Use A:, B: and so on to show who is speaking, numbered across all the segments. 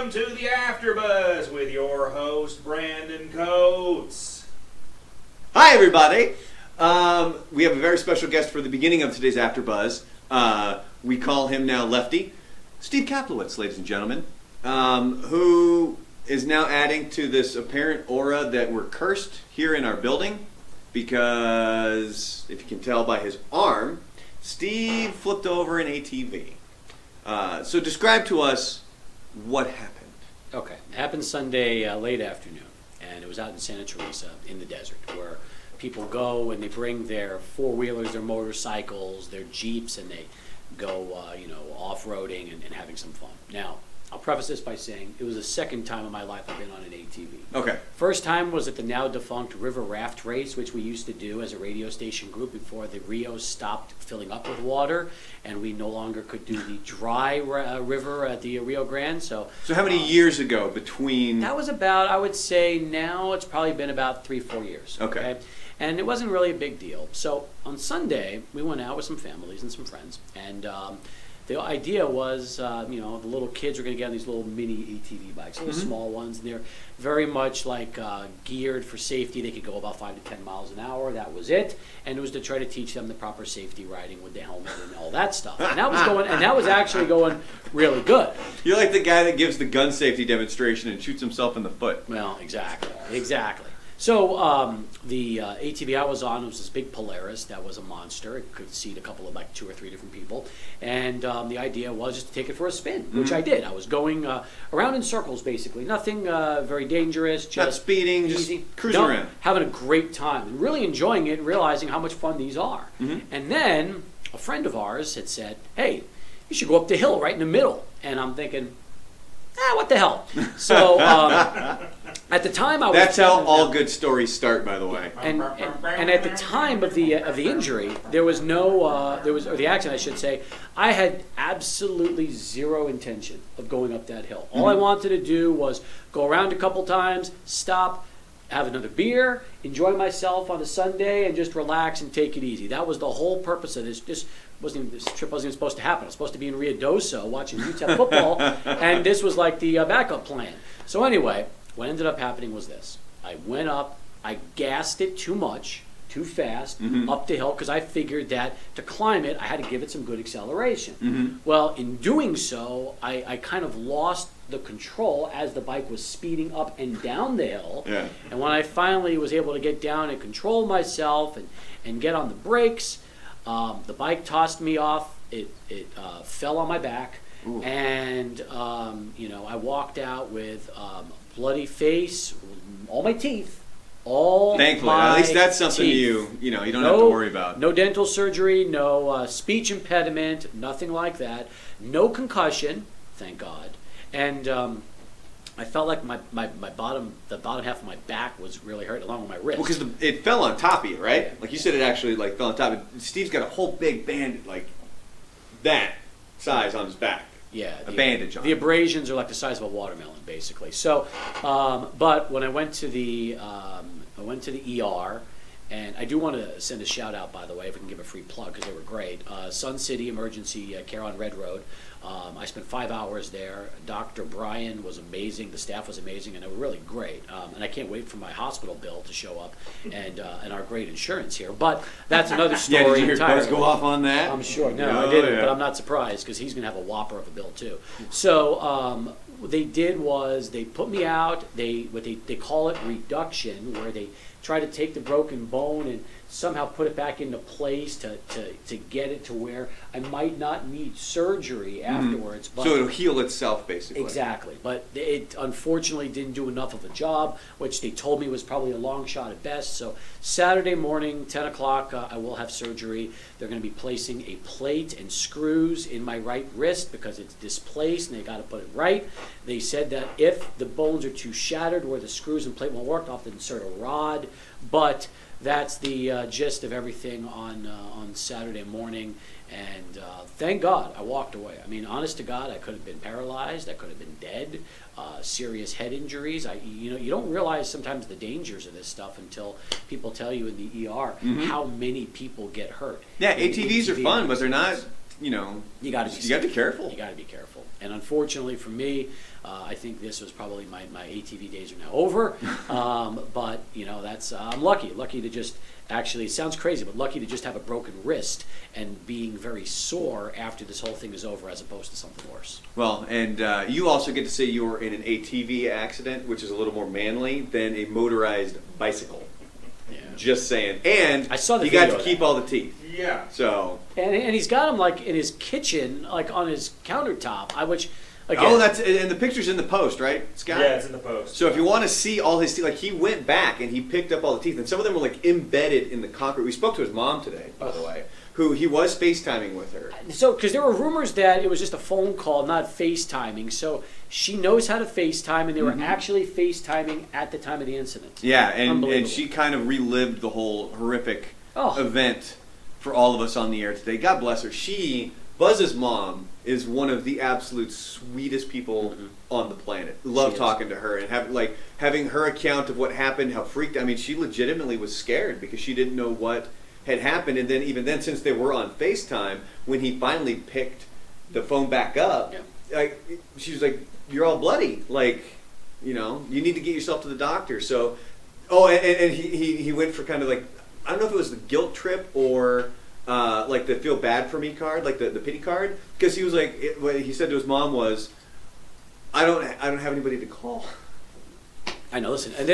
A: Welcome to the AfterBuzz with your host, Brandon Coates.
B: Hi, everybody. We have a very special guest for the beginning of today's AfterBuzz. We call him now Lefty, Steve Kaplowitz, ladies and gentlemen, who is now adding to this apparent aura that we're cursed here in our building because, if you can tell by his arm, Steve flipped over an ATV. So describe to us what happened.
C: Okay, it happened Sunday late afternoon, and it was out in Santa Teresa in the desert, where people go and they bring their four-wheelers, their motorcycles, their Jeeps, and they go, off-roading and having some fun. Now, I'll preface this by saying it was the second time in my life I've been on an ATV.
B: Okay. First
C: time was at the now-defunct River Raft Race, which we used to do as a radio station group before the Rio stopped filling up with water, and we no longer could do the dry river at the Rio Grande. So
B: how many years ago between?
C: That was about, I would say now it's probably been about 3-4 years.
B: Okay.
C: And it wasn't really a big deal. So on Sunday, we went out with some families and some friends, and the idea was, the little kids were going to get on these little mini ATV bikes, little small ones, and they're very much like geared for safety. They could go about 5 to 10 miles an hour. That was it, and it was to try to teach them the proper safety riding with the helmet and all that stuff. And that was going, and that was actually going really good.
B: You're like the guy that gives the gun safety demonstration and shoots himself in the foot.
C: Well, exactly. So the ATV I was on was this big Polaris that was a monster. It could seat a couple of 2 or 3 different people. And the idea was just to take it for a spin, which I did. I was going around in circles, basically. Nothing very dangerous. Just
B: not speeding,
C: easy.
B: Just cruising around.
C: Having a great time and really enjoying it and realizing how much fun these are. And then a friend of ours had said, hey, you should go up the hill right in the middle. And I'm thinking, what the hell? So at the time I was...
B: That's how all good stories start, by the way.
C: And at the time of the injury, there was no or the accident, I should say, I had absolutely zero intention of going up that hill. All I wanted to do was go around a couple times, stop, have another beer, enjoy myself on a Sunday, and just relax and take it easy. That was the whole purpose of this. This trip wasn't even supposed to happen. I was supposed to be in Ruidoso watching UTEP football, and this was like the backup plan. So anyway, what ended up happening was this. I went up, I gassed it too much, too fast, up the hill, because I figured that to climb it, I had to give it some good acceleration. Well, in doing so, I kind of lost the control as the bike was speeding up and down the hill.
B: Yeah.
C: And when I finally was able to get down and control myself and get on the brakes, the bike tossed me off. It fell on my back. Ooh. And I walked out with bloody face, all my teeth.
B: Thankfully, at least that's something you don't have to worry about.
C: No dental surgery, no speech impediment, nothing like that. No concussion, thank God. And I felt like the bottom half of my back was really hurt, along with my wrist.
B: Well, because it fell on top of you, right? Yeah. Like you said, it actually fell on top. Steve's got a whole big bandage, like that size on his back.
C: Yeah,
B: a bandage on.
C: The abrasions are like the size of a watermelon, basically. So, but when I went to the ER, and I do want to send a shout out, by the way, if we can give a free plug, because they were great. Sun City Emergency Care on Red Road. I spent 5 hours there. Dr. Brian was amazing. The staff was amazing, and they were really great. And I can't wait for my hospital bill to show up, and our great insurance here. But that's another story.
B: Yeah, did you hear Buzz go off on that?
C: I'm sure. No, I didn't, but I'm not surprised, because he's going to have a whopper of a bill too. So what they did was they put me out. They call it reduction, where they try to take the broken bone and somehow put it back into place to get it to where I might not need surgery afterwards. But
B: so it'll heal itself, basically.
C: Exactly. But it unfortunately didn't do enough of a job, which they told me was probably a long shot at best. So Saturday morning, 10 o'clock, I will have surgery. They're going to be placing a plate and screws in my right wrist because it's displaced, and they got to put it right. They said that if the bones are too shattered where the screws and plate won't work, I'll have to insert a rod. But that's the gist of everything on Saturday morning, and thank God I walked away. I mean, honest to God, I could have been paralyzed, I could have been dead, serious head injuries. You don't realize sometimes the dangers of this stuff until people tell you in the ER how many people get hurt.
B: Yeah, ATVs are fun, but they're not you know,
C: you got to
B: be careful.
C: You got to be careful. And unfortunately for me, I think this was probably my ATV days are now over. But you know, that's I'm lucky to just actually, it sounds crazy, but lucky to just have a broken wrist and being very sore after this whole thing is over, as opposed to something worse.
B: Well, and you also get to say you were in an ATV accident, which is a little more manly than a motorized bicycle.
C: Yeah.
B: Just saying. And
C: I saw the
B: you got
C: video
B: to keep all the teeth.
A: Yeah.
B: So.
C: And he's got them like in his kitchen, like on his countertop. Which again.
B: Oh, that's and the picture's in the post, right, Scott?
A: Yeah, it's in the post.
B: So if you want to see all his teeth, like he went back and he picked up all the teeth, and some of them were like embedded in the concrete. We spoke to his mom today, by the way, who he was FaceTiming with her.
C: So, because there were rumors that it was just a phone call, not FaceTiming. So she knows how to FaceTime, and they were actually FaceTiming at the time of the incident.
B: Yeah, and she kind of relived the whole horrific event for all of us on the air today. God bless her. Buzz's mom, is one of the absolute sweetest people on the planet. Love talking to her and having her account of what happened, how freaked. I mean, she legitimately was scared because she didn't know what had happened. And then even then, since they were on FaceTime, when he finally picked the phone back up, she was like, "You're all bloody. Like, you know, you need to get yourself to the doctor." So, and he went for kind of like, I don't know if it was the guilt trip or like the feel bad for me card, like the pity card, because he was like, what he said to his mom was, I don't have anybody to call.
C: I know. Listen, and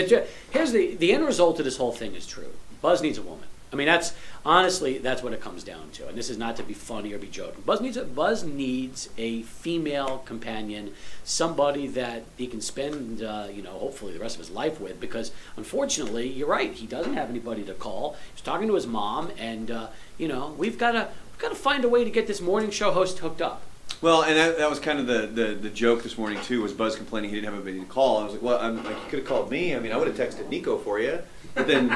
C: here's the end result of this whole thing is true. Buzz needs a woman. I mean, that's honestly what it comes down to. And this is not to be funny or be joking. Buzz needs a female companion, somebody that he can spend, you know, hopefully the rest of his life with. Because unfortunately, you're right, he doesn't have anybody to call. He's talking to his mom, and you know, we've got to find a way to get this morning show host hooked up.
B: Well, and that was kind of the joke this morning too. Was Buzz complaining he didn't have anybody to call? I was like, well, I'm like, you could have called me. I mean, I would have texted Nico for you. But then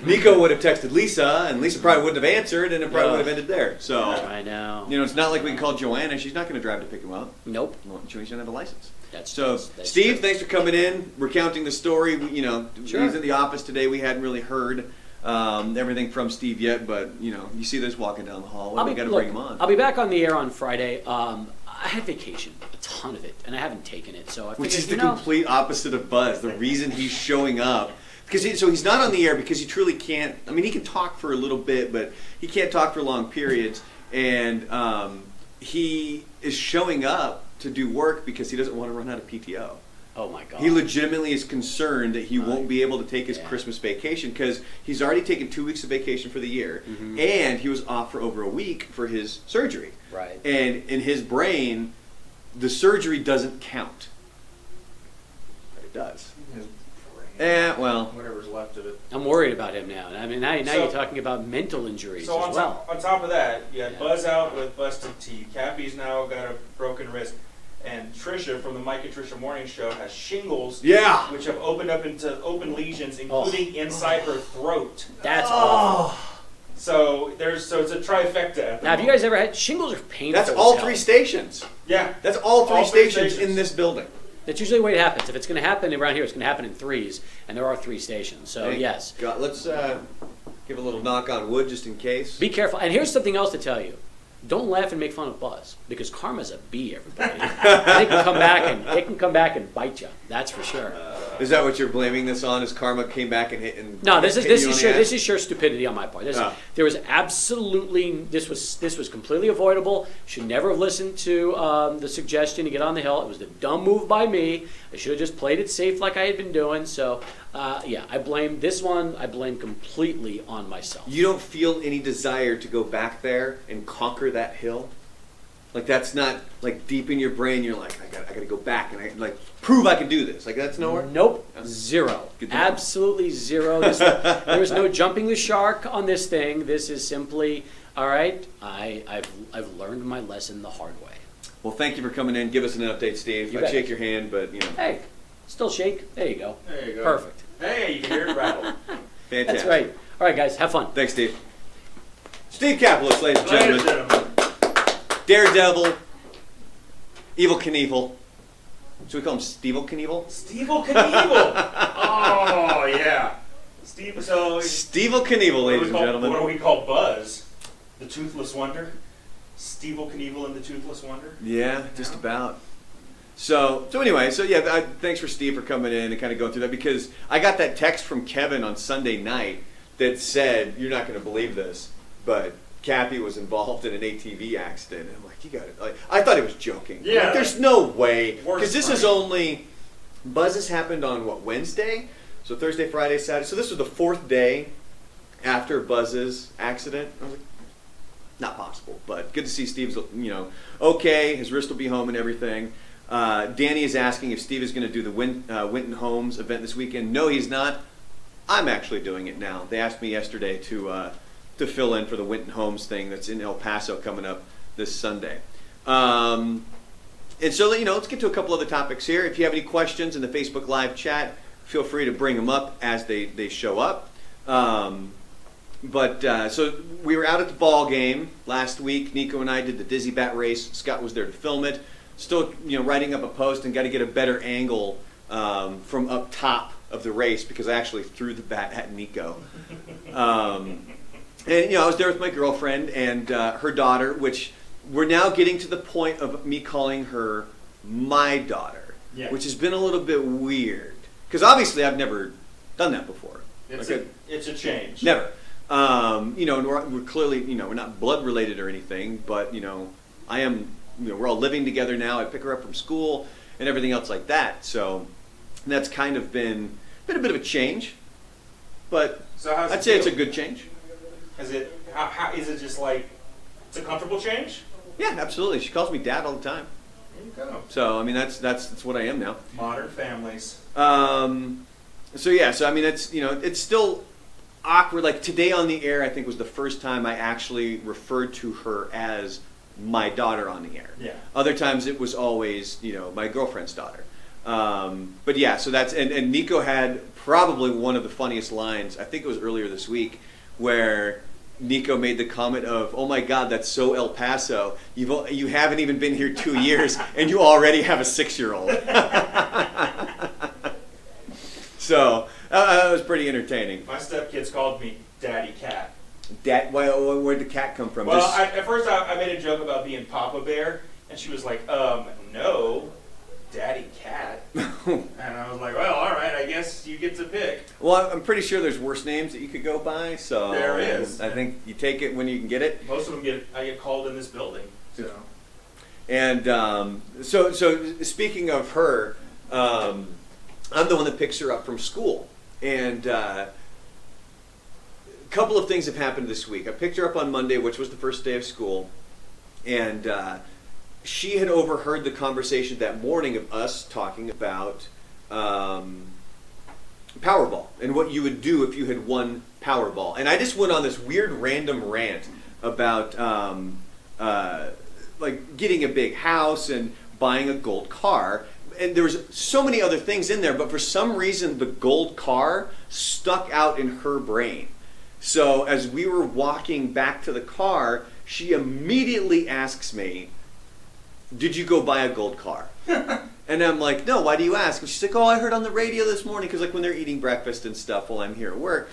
B: Nico would have texted Lisa, and Lisa probably wouldn't have answered, and it probably would have ended there. So
C: I know.
B: You know, it's not like we can call Joanna. She's not going to drive to pick him up.
C: Nope.
B: Well, she doesn't have a license.
C: That's
B: Steve, thanks for coming in, recounting the story. You know,
C: sure.
B: He's in the office today. We hadn't really heard everything from Steve yet, but you know, you see this walking down the hall. We got to bring him on.
C: I'll be back on the air on Friday. I had vacation, a ton of it, and I haven't taken it. So I figured,
B: which is the complete opposite of Buzz. The reason he's showing up. Because he's not on the air because he truly can't. I mean, he can talk for a little bit, but he can't talk for long periods. And he is showing up to do work because he doesn't want to run out of PTO.
C: Oh my God!
B: He legitimately is concerned that he won't be able to take his Christmas vacation because he's already taken 2 weeks of vacation for the year, and he was off for over a week for his surgery.
C: Right.
B: And in his brain, the surgery doesn't count, but it does. Well,
A: whatever's left of it.
C: I'm worried about him now. I mean, now you're talking about mental injuries
A: so
C: as well.
A: On top of that, you had Buzz out with busted teeth. Cappy's now got a broken wrist. And Trisha from the Mike and Trisha Morning Show has shingles, which have opened up into open lesions, including inside her throat.
C: That's awful.
A: So it's a trifecta.
C: Now, have you guys ever had shingles? Are painful.
B: That's all 3 stations.
A: Yeah,
B: that's all three stations in this building.
C: That's usually the way it happens. If it's going to happen around here, it's going to happen in 3s, and there are 3 stations. So yes.
B: God, let's give a little knock on wood just in case.
C: Be careful. And here's something else to tell you. Don't laugh and make fun of Buzz, because karma's a bee, everybody. They can come back and bite you. That's for sure.
B: Is that what you're blaming this on? Is karma came back and hit? And
C: no, this is sheer stupidity on my part. There was absolutely this was completely avoidable. Should never have listened to the suggestion to get on the hill. It was the dumb move by me. I should have just played it safe like I had been doing. So I blame this one. I blame completely on myself.
B: You don't feel any desire to go back there and conquer that hill? Like that's not like deep in your brain. You're like, I gotta go back and I like prove I can do this. Like that's nowhere.
C: Nope, zero, absolutely zero. There was no jumping the shark on this thing. This is simply all right. I've learned my lesson the hard way.
B: Well, thank you for coming in. Give us an update, Steve. I'd shake your hand, but you know.
C: Hey, still shake. There you go.
A: There you go.
C: Perfect.
A: Hey, you can hear it rattle.
B: Fantastic.
C: That's right. All right, guys, have fun.
B: Thanks, Steve. Steve Kaplowitz, ladies and gentlemen. Daredevil, Evil Knievel. Should we call him Stevel Knievel?
A: Stevel Knievel! Oh, yeah.
B: Stevel Knievel, ladies and gentlemen.
A: What do we call Buzz? The Toothless Wonder? Steeple Knievel and the Toothless Wonder.
B: Yeah, just about. So anyway, yeah, thanks for Steve for coming in and kind of going through that, because I got that text from Kevin on Sunday night that said, you're not going to believe this, but Cappy was involved in an ATV accident. And I'm like, you got it. Like, I thought he was joking.
A: Yeah.
B: Like, there's no way. Because this
A: funny.
B: is only, Buzz's happened on, what, Wednesday? So Thursday, Friday, Saturday. So this was the 4th day after Buzz's accident. I was like, not possible. But good to see Steve's, okay. His wrist will be home and everything. Danny is asking if Steve is going to do the Winton Homes event this weekend. No, he's not. I'm actually doing it now. They asked me yesterday to fill in for the Winton Homes thing that's in El Paso coming up this Sunday. And so, let's get to a couple other topics here. If you have any questions in the Facebook Live chat, feel free to bring them up as they show up. So we were out at the ball game last week. Nico and I did the Dizzy Bat race. Scott was there to film it. Still, writing up a post and got to get a better angle from up top of the race, because I actually threw the bat at Nico. And I was there with my girlfriend and her daughter, which we're now getting to the point of me calling her my daughter, which has been a little bit weird, because obviously I've never done that before.
A: It's a change.
B: Never. And we're clearly, we're not blood related or anything, but I am. We're all living together now. I pick her up from school and everything else like that. So that's kind of been a bit of a change, but I'd say it's a good change.
A: Is it just like, it's a comfortable change?
B: Yeah, absolutely. She calls me Dad all the time.
A: There you go.
B: So that's what I am now.
A: Modern families.
B: So it's still awkward. Like today on the air, I think was the first time I actually referred to her as my daughter on the air.
A: Yeah.
B: Other times it was always, my girlfriend's daughter. But yeah, so that's, and Nico had probably one of the funniest lines, I think it was earlier this week, where Nico made the comment of, "Oh my God, that's so El Paso. You haven't even been here 2 years and you already have a 6-year-old." So that was pretty entertaining.
A: My stepkids called me Daddy Cat.
B: Where'd the cat come from?
A: Well, at first I made a joke about being Papa Bear, and she was like, no, Daddy Cat. And I was like, well, all right, I guess you get to pick.
B: Well, I'm pretty sure there's worse names that you could go by, so
A: there is.
B: I think you take it when you can get it.
A: Most of them I get called in this building. So.
B: And so speaking of her, I'm the one that picks her up from school, and a couple of things have happened this week. I picked her up on Monday, which was the first day of school, and she had overheard the conversation that morning of us talking about Powerball and what you would do if you had won Powerball. And I just went on this weird random rant about like getting a big house and buying a gold car. And there was so many other things in there, but for some reason the gold car stuck out in her brain. So as we were walking back to the car, she immediately asks me, "Did you go buy a gold car?" And I'm like, "No, why do you ask?" And she's like, "Oh, I heard on the radio this morning," because like when they're eating breakfast and stuff while I'm here at work,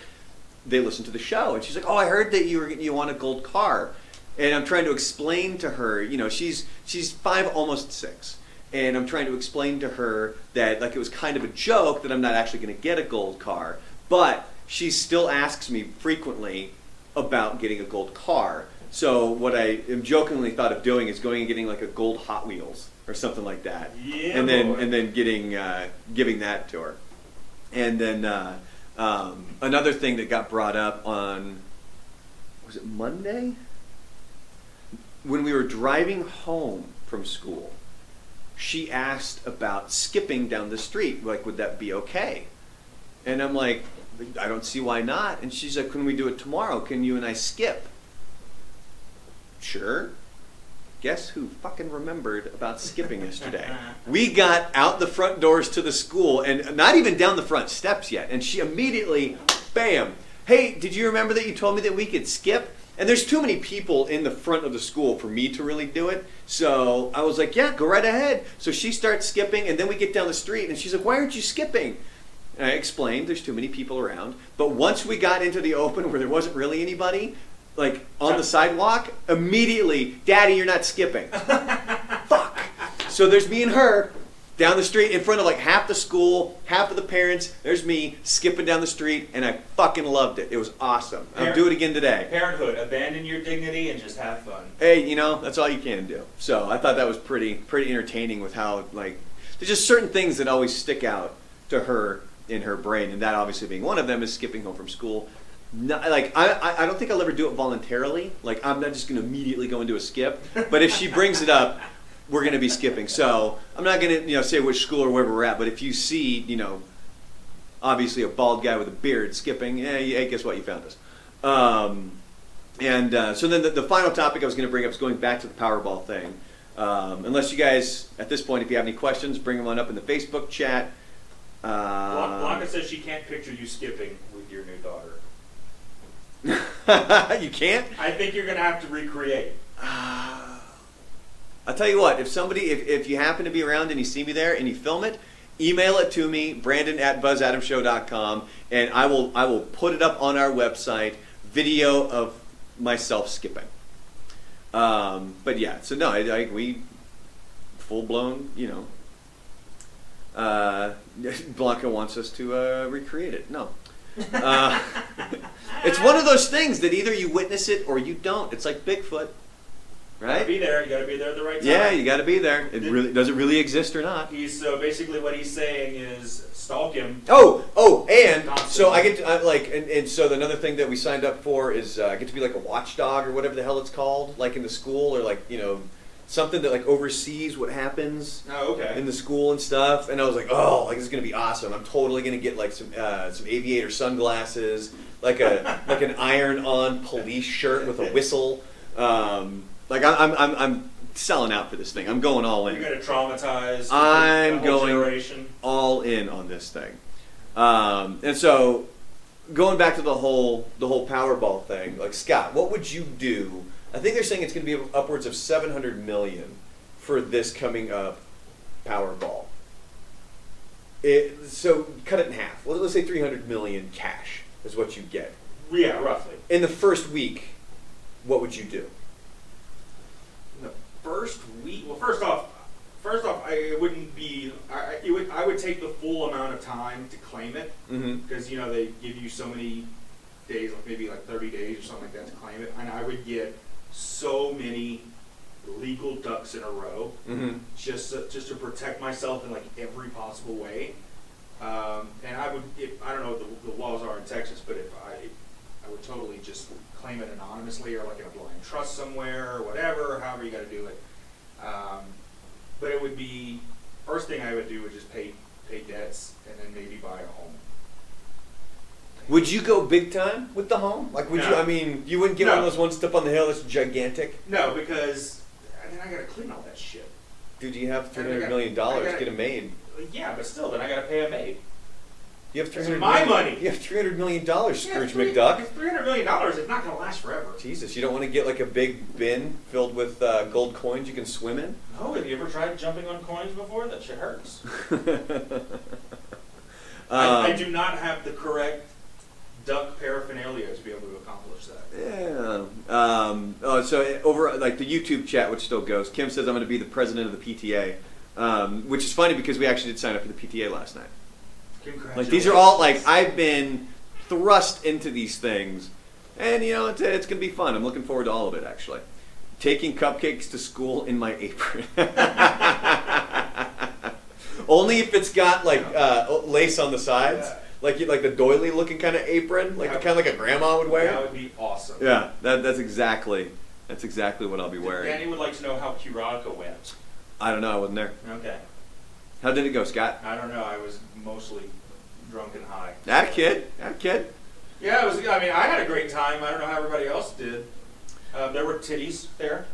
B: they listen to the show. And she's like, "Oh, I heard that you want a gold car." And I'm trying to explain to her, she's 5, almost 6. And I'm trying to explain to her that like it was kind of a joke that I'm not actually going to get a gold car. But she still asks me frequently about getting a gold car. So what I am jokingly thought of doing is going and getting like a gold Hot Wheels or something like that.
A: Yeah,
B: and then giving that to her. And then another thing that got brought up on, was it Monday? When we were driving home from school, she asked about skipping down the street. Like, would that be okay? And I'm like, I don't see why not. And she's like, "Can we do it tomorrow? Can you and I skip?" Sure. Guess who fucking remembered about skipping yesterday? We got out the front doors to the school and not even down the front steps yet. And she immediately, bam, "Hey, did you remember that you told me that we could skip?" And there's too many people in the front of the school for me to really do it. So I was like, "Yeah, go right ahead." So she starts skipping, and then we get down the street, and she's like, "Why aren't you skipping?" And I explained, there's too many people around. But once we got into the open where there wasn't really anybody, like on the sidewalk, immediately, Daddy, you're not skipping. Fuck. So there's me and her down the street in front of like half the school, half of the parents. There's me skipping down the street, and I fucking loved it. It was awesome. I'll do it again today.
A: Parenthood, abandon your dignity and just have fun.
B: Hey, you know, that's all you can do. So I thought that was pretty entertaining with how, like, there's just certain things that always stick out to her in her brain, and that obviously being one of them is skipping home from school. Not, like I don't think I'll ever do it voluntarily. Like, I'm not just going to immediately go into a skip. But if she brings it up, we're going to be skipping. So I'm not going to say which school or where we're at. But if you see, obviously a bald guy with a beard skipping, hey, guess what? You found us. So then the final topic I was going to bring up is going back to the Powerball thing. Unless you guys, at this point, if you have any questions, bring them on up in the Facebook chat.
A: Blanca says she can't picture you skipping with your new daughter.
B: You can't?
A: I think you're going to have to recreate.
B: I'll tell you what, if you happen to be around and you see me there and you film it, email it to me, Brandon@buzzadamshow.com, and I will put it up on our website, video of myself skipping. But yeah, so no, we full blown, Blanca wants us to recreate it. No. It's one of those things that either you witness it or you don't. It's like Bigfoot, right?
A: You gotta be there at the right time.
B: Yeah, you gotta be there. Does it really exist or not?
A: So basically what he's saying is stalk him.
B: And
A: constantly.
B: So I get to, and so another thing that we signed up for is I get to be like a watchdog or whatever the hell it's called, like in the school, or like something that like oversees what happens in the school and stuff. And I was like, this is gonna be awesome. I'm totally gonna get like some aviator sunglasses, like an iron-on police shirt with a whistle. I'm selling out for this thing. I'm going all in.
A: You're gonna traumatize.
B: I'm going
A: generation.
B: all in on this thing. And so going back to the whole Powerball thing, like, Scott, what would you do? I think they're saying it's going to be upwards of $700 million for this coming up Powerball. So cut it in half. Well, let's say $300 million cash is what you get.
A: Yeah, roughly.
B: In the first week, what would you do?
A: In the first week? Well, first off, I wouldn't be. I would take the full amount of time to claim it because they give you so many days, like maybe like 30 days or something like that to claim it, and I would get so many legal ducks in a row just to protect myself in like every possible way. And I don't know what the laws are in Texas, but if I would totally just claim it anonymously or like in a blind trust somewhere or whatever, however you got to do it. But it would be, first thing I would do would just pay debts and then maybe buy a home.
B: Would you go big time with the home? Like, would you? I mean, you wouldn't get one of those ones up on the hill that's gigantic.
A: No, because then I gotta clean all that shit.
B: Dude, you have $300 million. Get a maid.
A: Yeah, but still, then I gotta pay a maid.
B: You have $300
A: my money.
B: You have $300 million, Scrooge McDuck.
A: $300 million. It's not gonna last forever.
B: Jesus, you don't want to get like a big bin filled with gold coins you can swim in?
A: No, have you ever tried jumping on coins before? That shit hurts. I do not have the correct duck paraphernalia to be able to accomplish that.
B: Yeah. So over like the YouTube chat, which still goes, Kim says I'm going to be the president of the PTA, which is funny because we actually did sign up for the PTA last night.
A: Congratulations.
B: Like, these are all like, I've been thrust into these things, and it's going to be fun. I'm looking forward to all of it, actually. Taking cupcakes to school in my apron. Only if it's got like lace on the sides. Yeah. Like the doily looking kind of apron, like kind of like a grandma would wear.
A: That would be awesome.
B: Yeah, that's exactly what I'll be wearing.
A: Danny would like to know how Curacao went.
B: I don't know. I wasn't there.
A: Okay.
B: How did it go, Scott?
A: I don't know. I was mostly drunk and high.
B: That kid.
A: Yeah, it was. I mean, I had a great time. I don't know how everybody else did. There were titties there.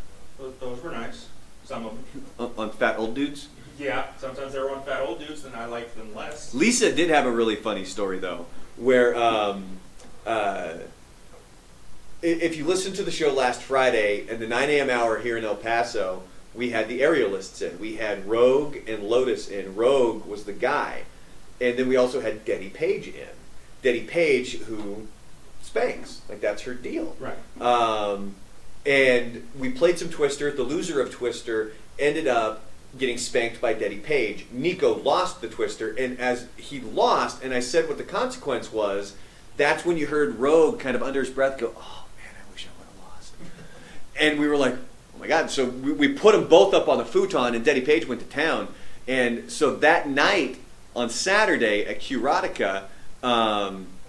A: Those were nice. Some of them.
B: On fat old dudes.
A: Yeah, sometimes they were on fat old dudes, and I liked them less.
B: Lisa did have a really funny story, though, where if you listen to the show last Friday at the 9 a.m. hour here in El Paso, we had the aerialists in. We had Rogue and Lotus in. Rogue was the guy. And then we also had Detty Page in. Detty Page, who spanks. Like, that's her deal.
A: Right.
B: And we played some Twister. The loser of Twister ended up getting spanked by Daddy Page. Nico lost the Twister, and as he lost, and I said what the consequence was, that's when you heard Rogue kind of under his breath go, oh man, I wish I would have lost. And we were like, oh my God. So we put them both up on the futon, and Daddy Page went to town. And so that night, on Saturday at Q-Rotica,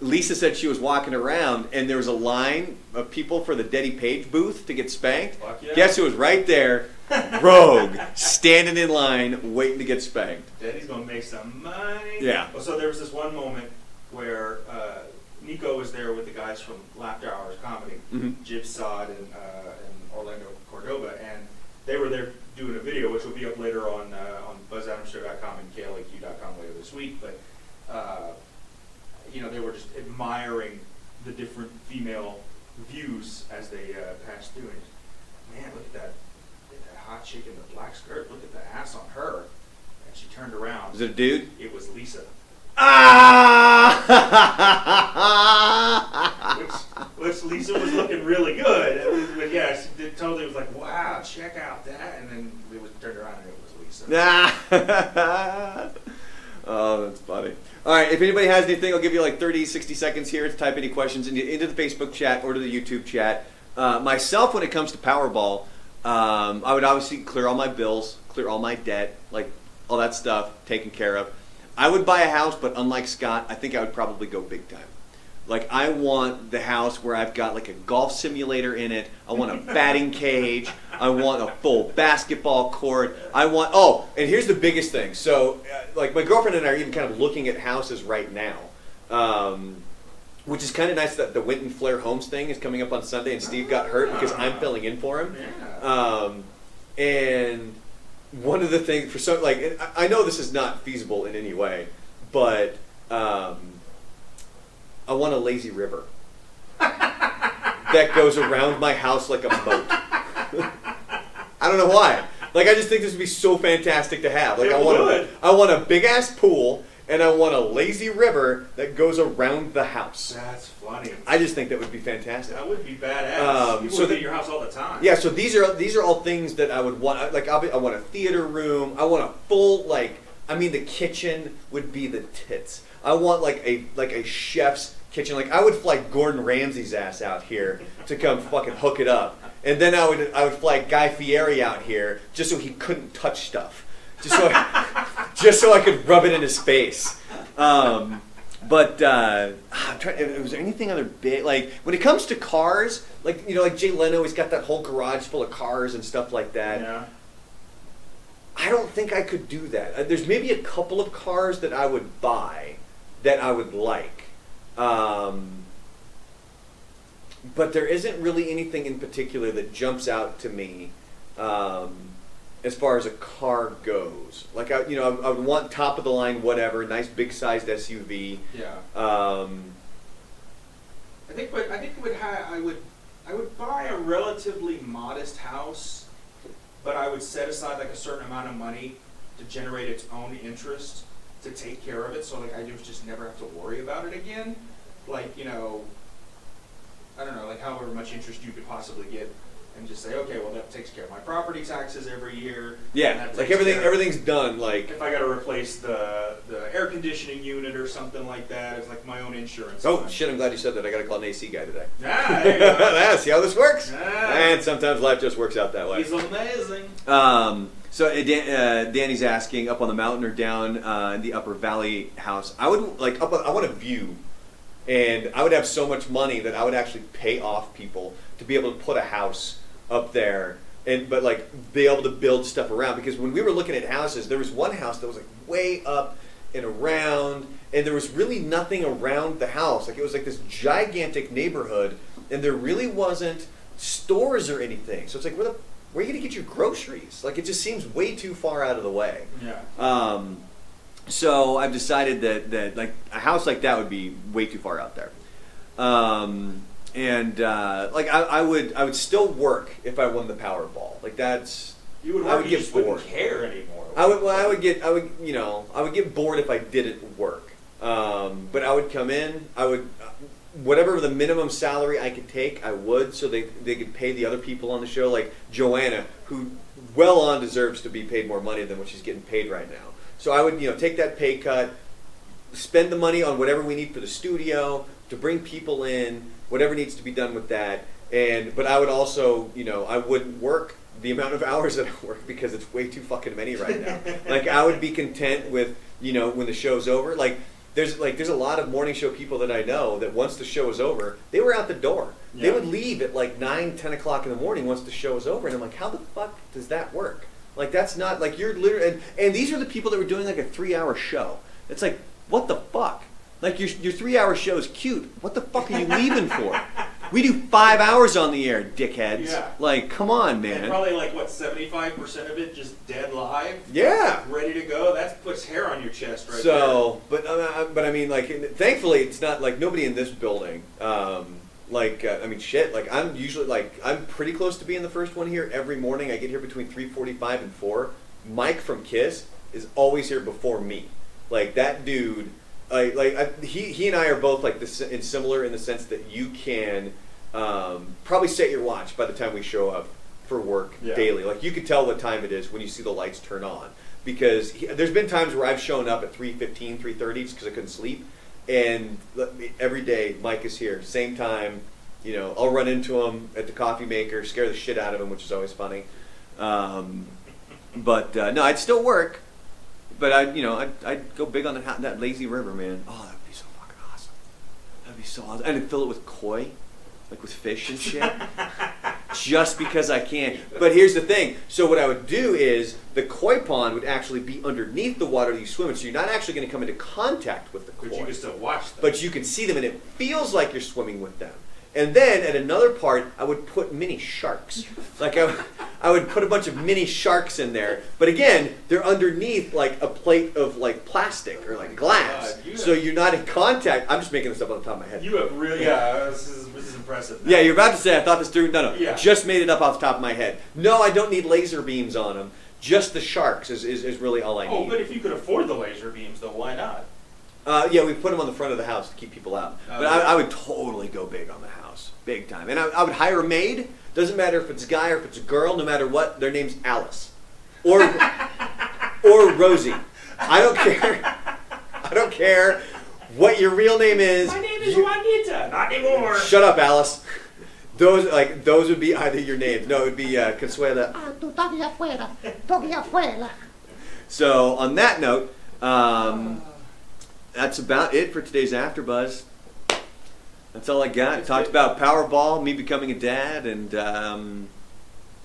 B: Lisa said she was walking around, and there was a line of people for the Daddy Page booth to get spanked.
A: Fuck yeah.
B: Guess who was right there? Rogue, standing in line, waiting to get spanked.
A: Daddy's gonna make some money.
B: Yeah.
A: Well, so there was this one moment where Nico was there with the guys from Laughter Hours Comedy, Jib Sod and Orlando Cordova, and they were there doing a video, which will be up later on BuzzAdamsShow.com and KLAQ.com later this week. But you know, they were just admiring the different female views as they passed through. And man, look at that hot chick in the black skirt. Look at the ass on her. And she turned around.
B: Was it a dude?
A: It was Lisa.
B: Ah!
A: which Lisa was looking really good. But yeah, she totally was like, wow, check out that. And then it was turned around and it was Lisa.
B: Oh, that's funny. All right, if anybody has anything, I'll give you like 30, 60 seconds here to type any questions into the Facebook chat or to the YouTube chat. Myself, when it comes to Powerball, I would obviously clear all my bills, clear all my debt, like all that stuff taken care of. I would buy a house, but unlike Scott, I think I would probably go big time. Like, I want the house where I've got like a golf simulator in it. I want a batting cage. I want a full basketball court. I want, oh, and here's the biggest thing. So, like, my girlfriend and I are even kind of looking at houses right now, which is kind of nice that the Winton Flair Homes thing is coming up on Sunday, and Steve got hurt because I'm filling in for him. And one of the things, for some, like, I know this is not feasible in any way, but I want a lazy river that goes around my house like a moat. I don't know why. Like, I just think this would be so fantastic to have. Like, I want a big ass pool, and I want a lazy river that goes around the house.
A: That's funny.
B: I just think that would be fantastic.
A: That would be badass. People would be at your house all the time.
B: Yeah. So these are all things that I would want. Like, I want a theater room. I want a full, like, I mean, the kitchen would be the tits. I want like a chef's kitchen. Like, I would fly Gordon Ramsay's ass out here to come fucking hook it up, and then I would fly Guy Fieri out here just so he couldn't touch stuff, just so I could rub it in his face. But I'm trying. Was there anything other big, like when it comes to cars? Like, you know, like Jay Leno, he's got that whole garage full of cars and stuff like that.
A: Yeah.
B: I don't think I could do that. There's maybe a couple of cars that I would buy that I would like. But there isn't really anything in particular that jumps out to me as far as a car goes. Like, I would want top of the line, whatever, nice big sized SUV.
A: Yeah. I would buy a relatively modest house, but I would set aside like a certain amount of money to generate its own interest to take care of it, so like I just never have to worry about it again. Like, you know, I don't know, like however much interest you could possibly get, and just say, okay, well that takes care of my property taxes every year.
B: Yeah, like everything's done. Like
A: if I got to replace the air conditioning unit or something like that, it's like my own insurance.
B: Oh shit! I'm glad you said that. I got to call an AC guy today.
A: Ah, there you go.
B: See how this works.
A: Ah.
B: And sometimes life just works out that way.
A: He's amazing.
B: So Danny's asking, up on the mountain or down in the Upper Valley house? I would like I want a view, and I would have so much money that I would actually pay off people to be able to put a house up there, but like be able to build stuff around. Because when we were looking at houses, there was one house that was like way up and around, and there was really nothing around the house. Like, it was like this gigantic neighborhood, and there really wasn't stores or anything. So it's like, where are you going to get your groceries? Like, it just seems way too far out of the way.
A: Yeah.
B: So I've decided that like a house like that would be way too far out there. Like I would still work if I won the Powerball. Like, that's,
A: you would work,
B: I would get bored.
A: Wouldn't care anymore.
B: I would get bored if I didn't work. But I would come in. whatever the minimum salary I could take, I would, so they could pay the other people on the show, like Joanna, who well on deserves to be paid more money than what she's getting paid right now. So I would, take that pay cut, spend the money on whatever we need for the studio, to bring people in, whatever needs to be done with that. But I would also, I wouldn't work the amount of hours that I work because it's way too fucking many right now. Like, I would be content with, when the show's over. There's a lot of morning show people that I know that once the show is over, they were out the door. Yeah. They would leave at like 9, 10 o'clock in the morning once the show is over. And I'm like, how the fuck does that work? Like, that's not, like, you're literally, and these are the people that were doing like a 3-hour show. It's like, what the fuck? Like, your 3-hour show is cute. What the fuck are you leaving for? We do 5 hours on the air, dickheads. Yeah. Like, come on, man.
A: And probably like, 75% of it just dead live?
B: Yeah.
A: Ready to go? That puts hair on your chest right
B: there. But I mean, like, thankfully, it's not, like, nobody in this building, I mean, shit, like, I'm usually, like, I'm pretty close to being the first one here every morning. I get here between 3:45 and 4. Mike from KISS is always here before me. Like, that dude... he and I are both like this, and similar in the sense that you can probably set your watch by the time we show up for work daily. Like, you can tell what time it is when you see the lights turn on, because there's been times where I've shown up at 3:15, 3:30 just because I couldn't sleep, and every day Mike is here, same time. I'll run into him at the coffee maker, scare the shit out of him, which is always funny. No, I'd still work. But I'd go big on that lazy river, man. Oh, that would be so fucking awesome. That'd be so awesome. And I'd fill it with koi, like with fish and shit. Just because I can. But here's the thing. So what I would do is the koi pond would actually be underneath the water that you swim in. So you're not actually going to come into contact with the koi.
A: But you can still watch them.
B: But you can see them, and it feels like you're swimming with them. And then at another part, I would put mini sharks. Like, I would put a bunch of mini sharks in there. But again, they're underneath like a plate of like plastic or like glass. So you're not in contact. I'm just making this up on the top of my head.
A: You have really, this is impressive.
B: Yeah, you're about to say I thought this through. No.
A: Yeah.
B: Just made it up off the top of my head. No, I don't need laser beams on them. Just the sharks is really all I need.
A: Oh, but if you could afford the laser beams, though, why not?
B: Yeah, we put them on the front of the house to keep people out. But I would totally go big on the house. Big time. And I would hire a maid. Doesn't matter if it's a guy or if it's a girl. No matter what, their name's Alice. Or Rosie. I don't care. I don't care what your real name is.
A: My name is Juanita. Not anymore.
B: Shut up, Alice. Those would be either your names. No, it would be Consuela.
D: Tu todavía afuera. Todavía afuera.
B: So, on that note, that's about it for today's AfterBuzz. That's all I got. Talked about Powerball, me becoming a dad, and I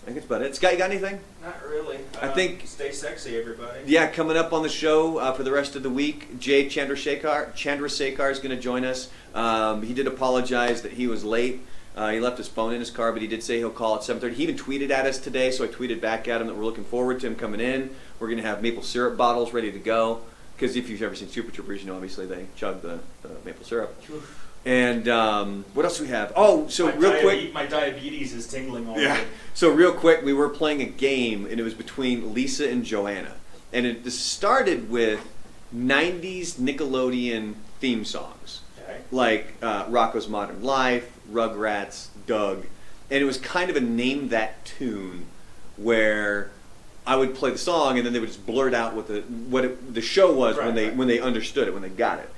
B: think that's about it. Scott, you got anything?
A: Not really.
B: I think
A: stay sexy, everybody.
B: Yeah, coming up on the show for the rest of the week, Jay Chandrasekhar is going to join us. He did apologize that he was late. He left his phone in his car, but he did say he'll call at 7:30. He even tweeted at us today, so I tweeted back at him that we're looking forward to him coming in. We're going to have maple syrup bottles ready to go, because if you've ever seen Super Troopers, obviously they chug the maple syrup. And what else do we have? Oh, so real quick.
A: My diabetes is tingling already.
B: Yeah. So real quick, we were playing a game, and it was between Lisa and Joanna. And it started with 90s Nickelodeon theme songs.
A: Okay.
B: Like Rocko's Modern Life, Rugrats, Doug. And it was kind of a name that tune where I would play the song, and then they would just blurt out what the show was when they understood it, when they got it.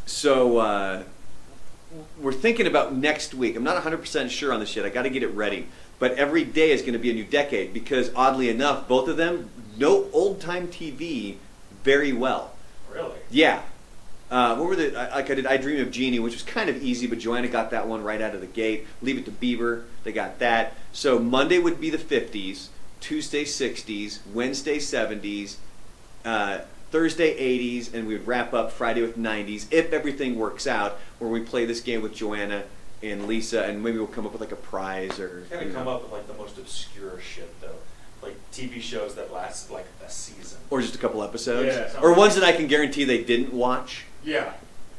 B: So we're thinking about next week. I'm not 100% sure on this yet. I got to get it ready. But every day is going to be a new decade because, oddly enough, both of them know old-time TV very well.
A: Really?
B: Yeah. What were the? I did I Dream of Jeannie, which was kind of easy, but Joanna got that one right out of the gate. Leave It to Beaver, they got that. So Monday would be the 50s, Tuesday 60s, Wednesday 70s, Thursday 80s, and we would wrap up Friday with 90s, if everything works out, where we play this game with Joanna and Lisa, and maybe we'll come up with like a prize or...
A: Gotta come up with like the most obscure shit, though. Like TV shows that last like a season.
B: Or just a couple episodes.
A: Yeah,
B: or ones that I can guarantee they didn't watch.
A: Yeah.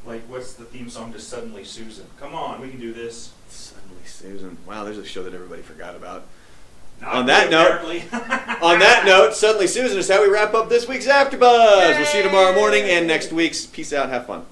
A: Like, what's the theme song to Suddenly Susan? Come on, we can do this.
B: Suddenly Susan. Wow, there's a show that everybody forgot about.
A: On that
B: note, Suddenly Susan is how we wrap up this week's AfterBuzz. Yay! We'll see you tomorrow morning and next week's. Peace out. Have fun.